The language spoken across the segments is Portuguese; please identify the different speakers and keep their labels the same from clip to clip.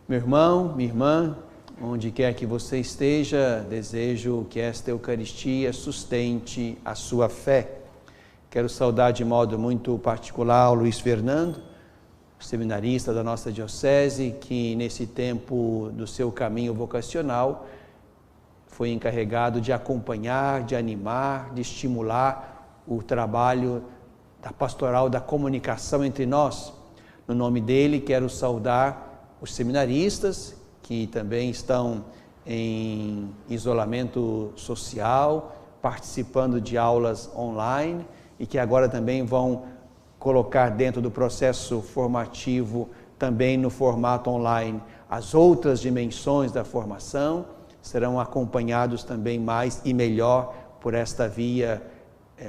Speaker 1: Meu irmão, minha irmã, onde quer que você esteja, desejo que esta Eucaristia sustente a sua fé. Quero saudar de modo muito particular o Luiz Fernando, seminarista da nossa diocese, que nesse tempo do seu caminho vocacional foi encarregado de acompanhar, de animar, de estimular o trabalho da pastoral da comunicação entre nós. No nome dele, quero saudar os seminaristas que também estão em isolamento social, participando de aulas online e que agora também vão colocar dentro do processo formativo, também no formato online, as outras dimensões da formação, serão acompanhados também mais e melhor por esta via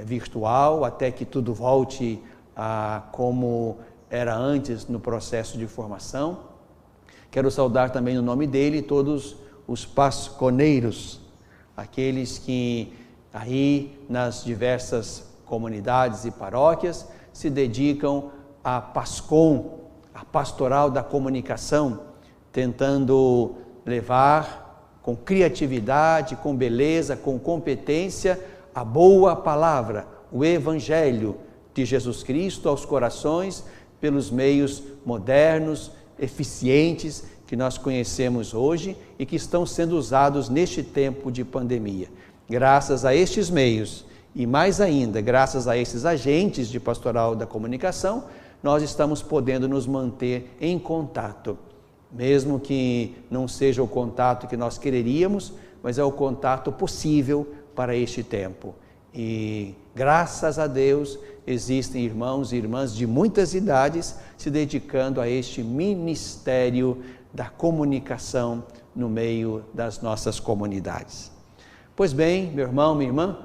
Speaker 1: virtual, até que tudo volte a como era antes no processo de formação. Quero saudar também no nome dele todos os pasconeiros, aqueles que aí nas diversas comunidades e paróquias se dedicam a PASCOM, a pastoral da comunicação, tentando levar com criatividade, com beleza, com competência, a boa palavra, o Evangelho de Jesus Cristo aos corações, pelos meios modernos, eficientes, que nós conhecemos hoje e que estão sendo usados neste tempo de pandemia. Graças a estes meios, e mais ainda, graças a esses agentes de pastoral da comunicação, nós estamos podendo nos manter em contato. Mesmo que não seja o contato que nós quereríamos, mas é o contato possível para este tempo. E graças a Deus existem irmãos e irmãs de muitas idades se dedicando a este ministério da comunicação no meio das nossas comunidades. Pois bem, meu irmão, minha irmã,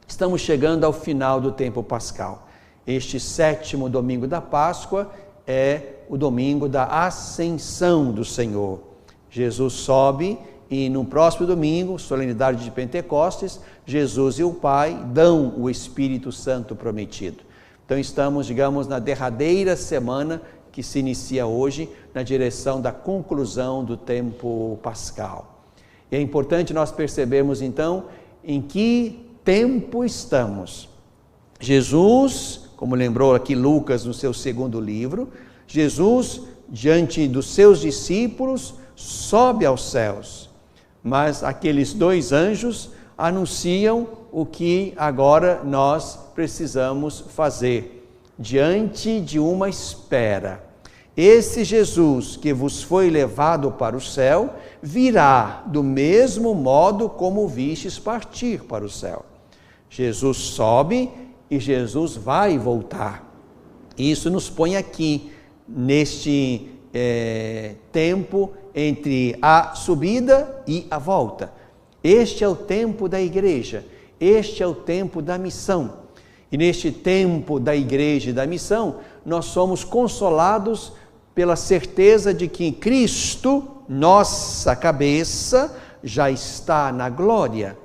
Speaker 1: estamos chegando ao final do tempo pascal. Este 7º domingo da Páscoa é o domingo da Ascensão do Senhor. Jesus sobe e no próximo domingo, solenidade de Pentecostes, Jesus e o Pai dão o Espírito Santo prometido. Então estamos, digamos, na derradeira semana que se inicia hoje, na direção da conclusão do tempo pascal. E é importante nós percebermos então em que tempo estamos. Jesus, como lembrou aqui Lucas no seu 2º livro, Jesus, diante dos seus discípulos, sobe aos céus, mas aqueles 2 anjos anunciam o que agora nós precisamos fazer, diante de uma espera. Esse Jesus que vos foi levado para o céu, virá do mesmo modo como o vistes partir para o céu. Jesus sobe e Jesus vai voltar. Isso nos põe aqui, neste tempo entre a subida e a volta. Este é o tempo da igreja, este é o tempo da missão. E neste tempo da igreja e da missão, nós somos consolados pela certeza de que Cristo, nossa cabeça, já está na glória.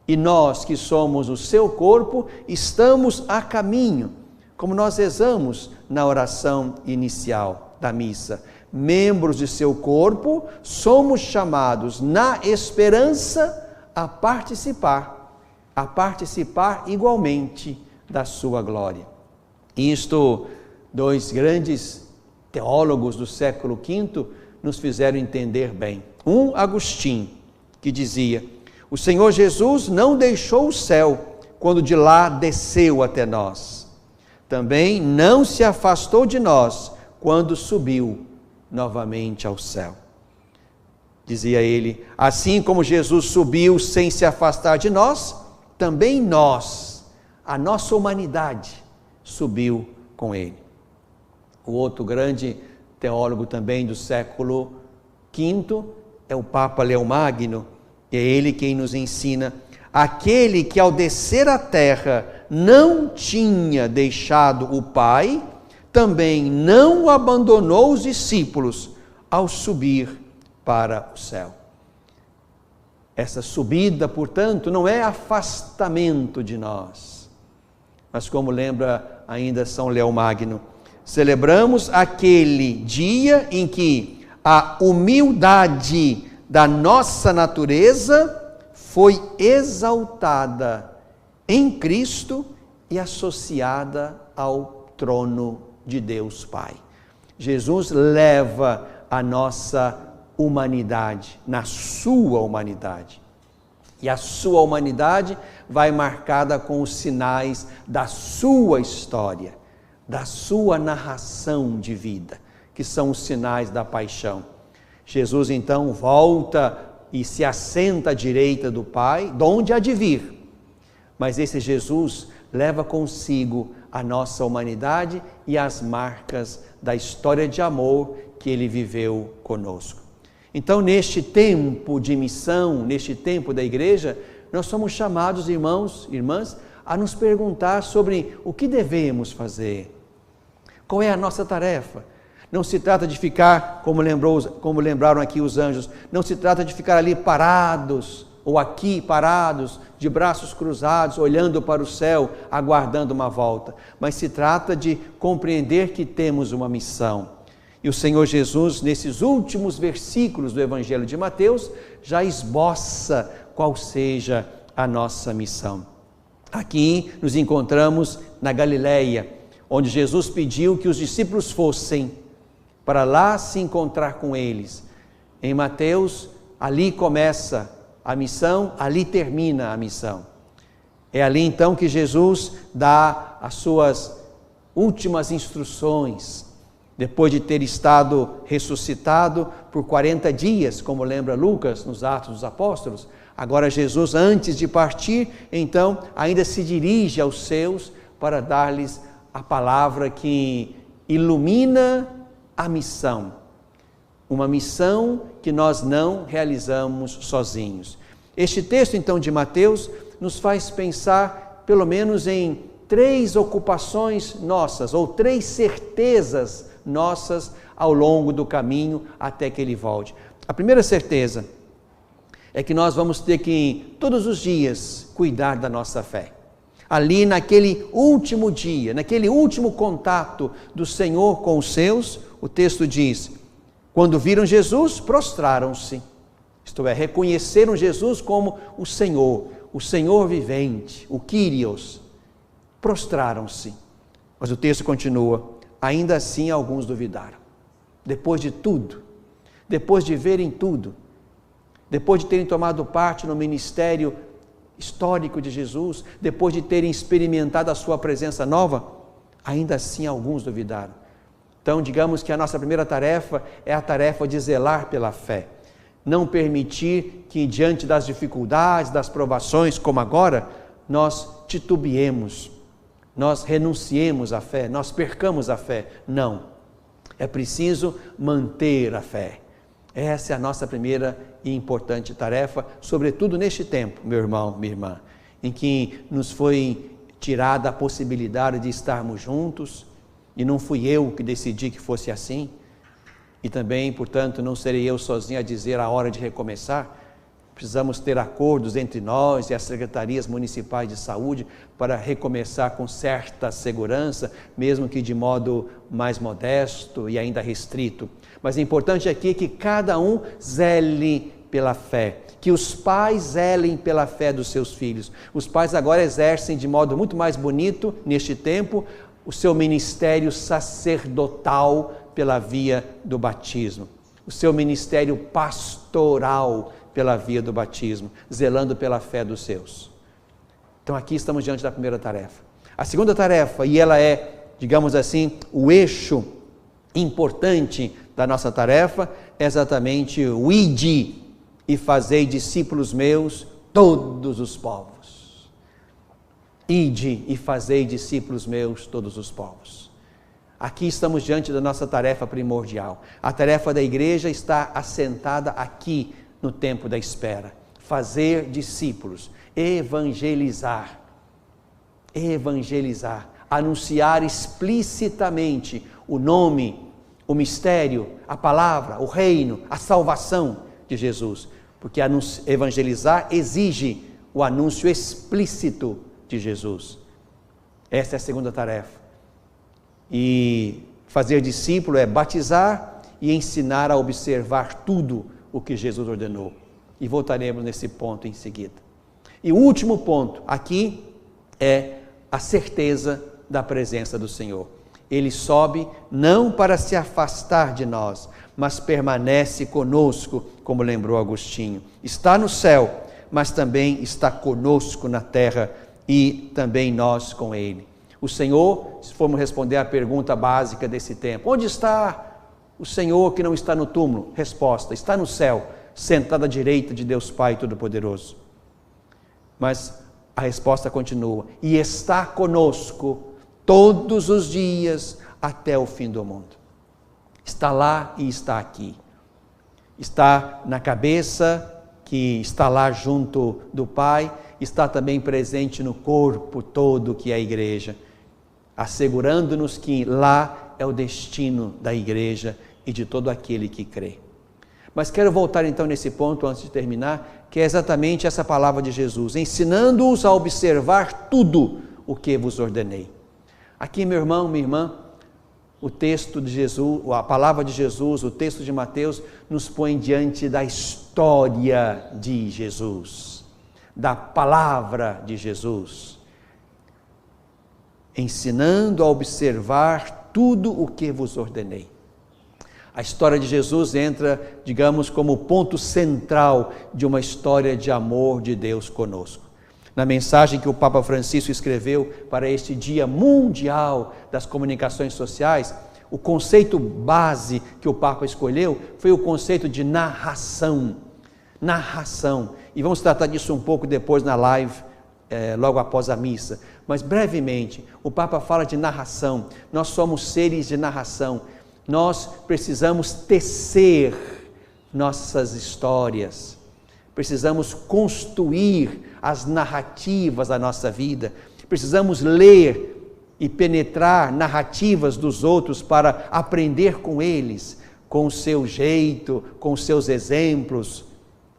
Speaker 1: E nós que somos o seu corpo, estamos a caminho, como nós rezamos na oração inicial da missa. Membros de seu corpo, somos chamados na esperança a participar igualmente da sua glória. Isto, 2 grandes teólogos do século V nos fizeram entender bem. Agostinho, que dizia: o Senhor Jesus não deixou o céu quando de lá desceu até nós. Também não se afastou de nós quando subiu novamente ao céu. Dizia ele: assim como Jesus subiu sem se afastar de nós, também nós, a nossa humanidade, subiu com ele. O outro grande teólogo também do século V é o Papa Leão Magno, e é ele quem nos ensina: aquele que ao descer à terra não tinha deixado o Pai, também não abandonou os discípulos ao subir para o céu. Essa subida, portanto, não é afastamento de nós, mas como lembra ainda São Leão Magno, celebramos aquele dia em que a humildade da nossa natureza foi exaltada em Cristo e associada ao trono de Deus Pai. Jesus leva a nossa humanidade, na sua humanidade. E a sua humanidade vai marcada com os sinais da sua história, da sua narração de vida, que são os sinais da paixão. Jesus então volta e se assenta à direita do Pai, de onde há de vir. Mas esse Jesus leva consigo a nossa humanidade e as marcas da história de amor que ele viveu conosco. Então, neste tempo de missão, neste tempo da igreja, nós somos chamados, irmãos, irmãs, a nos perguntar sobre o que devemos fazer. Qual é a nossa tarefa? Não se trata de ficar, como lembraram aqui os anjos, não se trata de ficar ali parados, ou aqui parados, de braços cruzados, olhando para o céu, aguardando uma volta. Mas se trata de compreender que temos uma missão. E o Senhor Jesus, nesses últimos versículos do Evangelho de Mateus, já esboça qual seja a nossa missão. Aqui nos encontramos na Galileia, onde Jesus pediu que os discípulos fossem para lá se encontrar com eles. Em Mateus, ali começa a missão, ali termina a missão. É ali então que Jesus dá as suas últimas instruções, depois de ter estado ressuscitado por 40 dias, como lembra Lucas nos Atos dos Apóstolos. Agora Jesus, antes de partir, então, ainda se dirige aos seus para dar-lhes a palavra que ilumina a missão. Uma missão que nós não realizamos sozinhos. Este texto, então, de Mateus, nos faz pensar, pelo menos, em 3 ocupações nossas, ou 3 certezas nossas ao longo do caminho até que ele volte. A primeira certeza é que nós vamos ter que, todos os dias, cuidar da nossa fé. Ali naquele último dia, naquele último contato do Senhor com os seus, o texto diz: quando viram Jesus, prostraram-se. Isto é, reconheceram Jesus como o Senhor vivente, o Kyrios. Prostraram-se. Mas o texto continua: ainda assim alguns duvidaram. Depois de tudo, depois de verem tudo, depois de terem tomado parte no ministério histórico de Jesus, depois de terem experimentado a sua presença nova, ainda assim alguns duvidaram. Então, digamos que a nossa primeira tarefa é a tarefa de zelar pela fé. Não permitir que, diante das dificuldades, das provações, como agora, nós titubeemos, nós renunciemos à fé, nós percamos a fé. Não. É preciso manter a fé. Essa é a nossa primeira e importante tarefa, sobretudo neste tempo, meu irmão, minha irmã, em que nos foi tirada a possibilidade de estarmos juntos, e não fui eu que decidi que fosse assim, e também, portanto, não serei eu sozinho a dizer a hora de recomeçar. Precisamos ter acordos entre nós e as secretarias municipais de saúde para recomeçar com certa segurança, mesmo que de modo mais modesto e ainda restrito. Mas o importante aqui é que cada um zele pela fé, que os pais zelem pela fé dos seus filhos. Os pais agora exercem de modo muito mais bonito, neste tempo, o seu ministério sacerdotal pela via do batismo, o seu ministério pastoral pela via do batismo, zelando pela fé dos seus. Então aqui estamos diante da primeira tarefa. A segunda tarefa, e ela é, digamos assim, o eixo importante da nossa tarefa, é exatamente o ide e fazei discípulos meus todos os povos. Ide e fazei discípulos meus todos os povos. Aqui estamos diante da nossa tarefa primordial. A tarefa da igreja está assentada aqui no tempo da espera. Fazer discípulos, evangelizar, anunciar explicitamente o nome, o mistério, a palavra, o reino, a salvação de Jesus. Porque evangelizar exige o anúncio explícito de Jesus. Essa é a segunda tarefa. E fazer discípulo é batizar e ensinar a observar tudo o que Jesus ordenou. E voltaremos nesse ponto em seguida. E o último ponto aqui é a certeza da presença do Senhor. Ele sobe não para se afastar de nós, mas permanece conosco, como lembrou Agostinho. Está no céu, mas também está conosco na terra e também nós com Ele. O Senhor, se formos responder à pergunta básica desse tempo, onde está o Senhor que não está no túmulo? Resposta, está no céu, sentado à direita de Deus Pai Todo-Poderoso. Mas a resposta continua, e está conosco todos os dias até o fim do mundo. Está lá e está aqui. Está na cabeça, que está lá junto do Pai, está também presente no corpo todo que é a igreja, assegurando-nos que lá é o destino da igreja e de todo aquele que crê. Mas quero voltar então nesse ponto antes de terminar, que é exatamente essa palavra de Jesus, ensinando-os a observar tudo o que vos ordenei. Aqui, meu irmão, minha irmã, o texto de Jesus, a palavra de Jesus, o texto de Mateus, nos põe diante da história de Jesus, da palavra de Jesus, ensinando a observar tudo o que vos ordenei. A história de Jesus entra, digamos, como ponto central de uma história de amor de Deus conosco. Na mensagem que o Papa Francisco escreveu para este Dia Mundial das Comunicações Sociais, o conceito base que o Papa escolheu foi o conceito de narração. Narração. E vamos tratar disso um pouco depois na live, logo após a missa. Mas brevemente, o Papa fala de narração. Nós somos seres de narração. Nós precisamos tecer nossas histórias. Precisamos construir as narrativas da nossa vida. Precisamos ler e penetrar narrativas dos outros para aprender com eles, com o seu jeito, com os seus exemplos,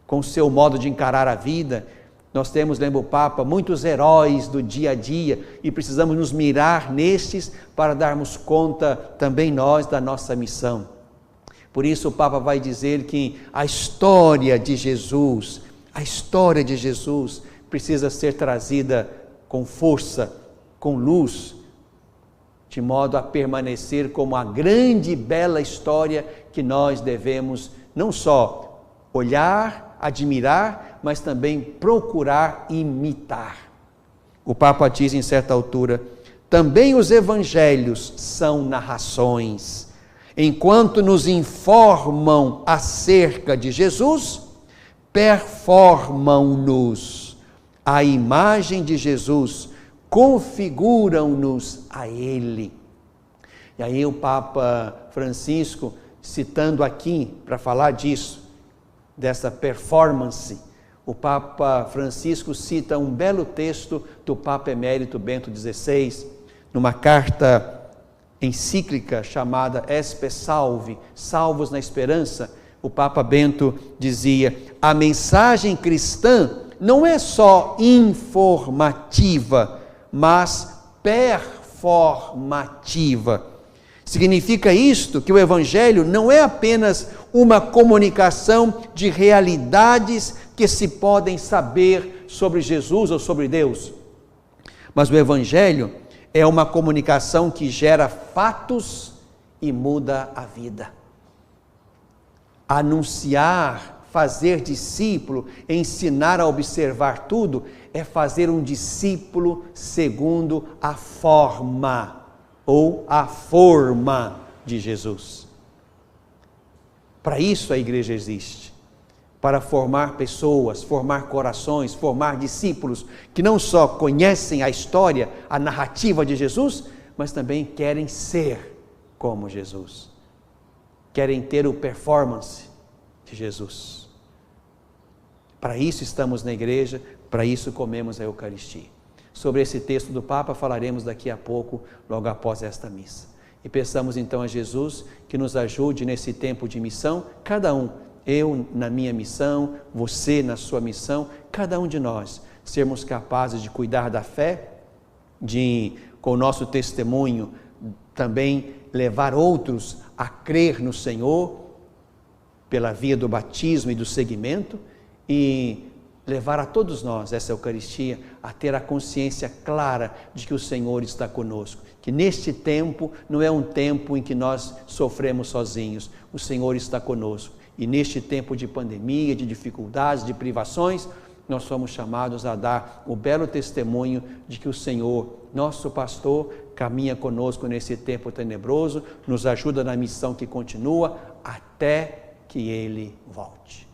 Speaker 1: com o seu modo de encarar a vida. Nós temos, lembra o Papa, muitos heróis do dia a dia e precisamos nos mirar nestes para darmos conta também nós da nossa missão. Por isso o Papa vai dizer que a história de Jesus precisa ser trazida com força, com luz, de modo a permanecer como a grande e bela história que nós devemos não só olhar, admirar, mas também procurar imitar. O Papa diz em certa altura, também os evangelhos são narrações. Enquanto nos informam acerca de Jesus, performam-nos a imagem de Jesus, configuram-nos a Ele. E aí o Papa Francisco, citando aqui para falar disso, dessa performance, o Papa Francisco cita um belo texto do Papa Emérito Bento XVI, numa carta encíclica chamada Espe Salvi, Salvos na Esperança. O Papa Bento dizia, a mensagem cristã não é só informativa, mas performativa. Significa isto que o Evangelho não é apenas uma comunicação de realidades que se podem saber sobre Jesus ou sobre Deus, mas o Evangelho é uma comunicação que gera fatos e muda a vida. Anunciar, fazer discípulo, ensinar a observar tudo, é fazer um discípulo segundo a forma ou a forma de Jesus. Para isso a igreja existe, para formar pessoas, formar corações, formar discípulos que não só conhecem a história, a narrativa de Jesus, mas também querem ser como Jesus. Querem ter o performance de Jesus. Para isso estamos na igreja, para isso comemos a Eucaristia. Sobre esse texto do Papa falaremos daqui a pouco, logo após esta missa. E peçamos então a Jesus que nos ajude nesse tempo de missão, cada um, eu na minha missão, você na sua missão, cada um de nós, sermos capazes de cuidar da fé, de, com o nosso testemunho, também levar outros a crer no Senhor pela via do batismo e do seguimento, e levar a todos nós essa Eucaristia a ter a consciência clara de que o Senhor está conosco, que neste tempo não é um tempo em que nós sofremos sozinhos, o Senhor está conosco, e neste tempo de pandemia, de dificuldades, de privações, nós somos chamados a dar o belo testemunho de que o Senhor, nosso pastor, caminha conosco nesse tempo tenebroso, nos ajuda na missão que continua até que Ele volte.